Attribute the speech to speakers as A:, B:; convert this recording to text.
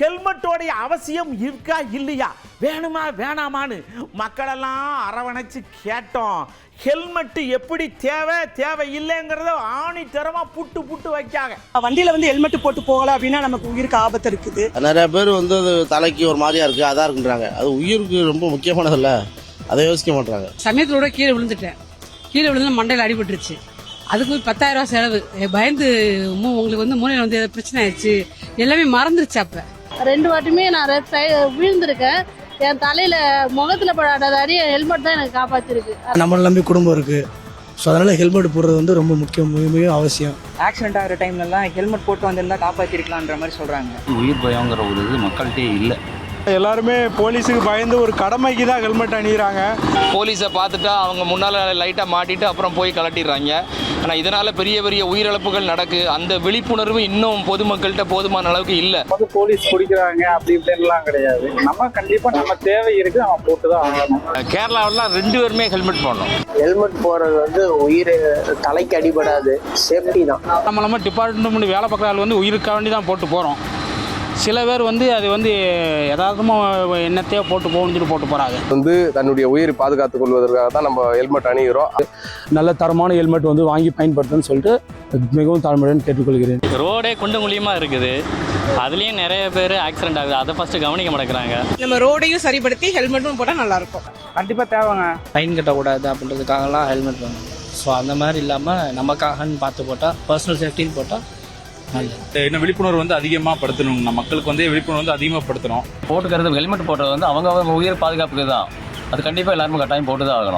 A: ஹெல்மெட்டோடைய அவசியம் இருக்கா இல்லையா, வேணுமா வேணாமான்னு மக்களெல்லாம் அரவணைச்சு கேட்டோம். ஹெல்மெட் எப்படி தேவை இல்லைங்கிறத ஆணித்தரமா புட்டு வைக்காங்க.
B: வண்டியில வந்து ஹெல்மெட் போட்டு போகல அப்படின்னா நமக்கு உயிருக்கு ஆபத்து இருக்குது.
C: நிறைய பேர் வந்து அது தலைக்கு ஒரு மாதிரியா இருக்கு, அதான் இருக்குன்றாங்க. அது உயிருக்கு ரொம்ப முக்கியமானது இல்ல, அதை யோசிக்க மாட்டாங்க.
D: சமயத்தோட கீழே விழுந்து மண்டையில் அடிபட்டுருச்சு. அதுக்கு 10,000 ரூபாய் செலவு. பயந்து உங்களுக்கு வந்து மூளையில் வந்து பிரச்சனை ஆயிடுச்சு, எல்லாமே மறந்துருச்சு. அப்ப
E: 2 வாட்டியுமே நான் விழுந்திருக்கேன். என் தலையில முகத்துல படாத அடி ஹெல்மெட் தான் எனக்கு காப்பாத்திருக்கு.
F: நம்மள நம்பி குடும்பம் இருக்கு, ஸோ அதனால ஹெல்மெட் போடுறது வந்து ரொம்ப முக்கியம், மிக அவசியம்.
G: ஆக்சிடென்ட் ஆகிற டைம்லலாம் ஹெல்மெட் போட்டு வந்திருந்தா காப்பாற்றிருக்கலான்ற மாதிரி சொல்கிறாங்க.
H: உயிர் பயங்கிற ஒரு இது மக்கள்கிட்டே இல்லை.
I: எல்லாருமே போலீஸுக்கு பயந்து ஒரு கடமைக்கு தான் ஹெல்மெட் அணிகிறாங்க.
J: போலீஸை பார்த்துட்டா அவங்க முன்னால் லைட்டாக மாட்டிட்டு அப்புறம் போய் கலட்டிடுறாங்க. ஆனால் இதனால் பெரிய பெரிய உயிரிழப்புகள் நடக்கு. அந்த விழிப்புணர்வு இன்னும் பொதுமக்கள்கிட்ட போதுமான அளவுக்கு இல்லை.
I: போலீஸ் பிடிக்கிறாங்க அப்படி இப்படின்லாம் கிடையாது. நம்ம கண்டிப்பாக நம்ம தேவை இருக்குது, நம்ம போட்டு தான் ஆகணும்.
J: கேரளாவெல்லாம் 2 பேருமே ஹெல்மெட் போடணும்.
C: ஹெல்மெட் போடுறது வந்து உயிர் தலைக்கு அடிபடாது, சேஃப்டி தான்.
H: நம்ம டிபார்ட்மெண்ட் வேலை பார்க்குற ஆள் வந்து உயிருக்காக வேண்டி தான் போட்டு போகிறோம். சில பேர் வந்து அது வந்து யதார்த்தமாக என்னத்தையோ போட்டு போகணுன்னு போட்டு போகிறாங்க.
K: வந்து தன்னுடைய உயிரை பாதுகாத்துக் கொள்வதற்காக தான் நம்ம ஹெல்மெட் அணிகிறோம்.
F: நல்ல தரமான ஹெல்மெட் வந்து வாங்கி பயன்படுத்துன்னு சொல்லிட்டு மிகவும் தாழ்மையுடன் கேட்டுக்கொள்கிறேன்.
L: ரோடே குண்டு குழியமாக இருக்குது, அதுலேயும் நிறைய பேர் ஆக்சிடென்ட் ஆகுது. அதை ஃபஸ்ட்டு கவனிக்க மாட்டேங்கிறாங்க.
B: நம்ம ரோடையும் சரிப்படுத்தி ஹெல்மெட்டும் போட்டால் நல்லா இருக்கும்.
I: கண்டிப்பாக தேவைங்க.
G: ஃபைன் கட்டக்கூடாது அப்படின்றதுக்காகலாம் ஹெல்மெட் வேணும். ஸோ அந்த மாதிரி இல்லாமல் நமக்காகன்னு பார்த்து போட்டால், பர்சனல் சேஃப்டின்னு போட்டால்
H: இன்னும் விழிப்புணர்வு வந்து அதிகமாக படுத்தணும். மக்களுக்கு வந்து விழிப்புணர்வு வந்து அதிகமாக படுத்தணும்.
L: போட்டுக்கிறது ஹெல்மெட் போடுறது வந்து அவங்க உயிர் பாதுகாப்புக்கு தான். அது கண்டிப்பாக எல்லாருமே கட்டாயம் போட்டு தான் ஆகணும்.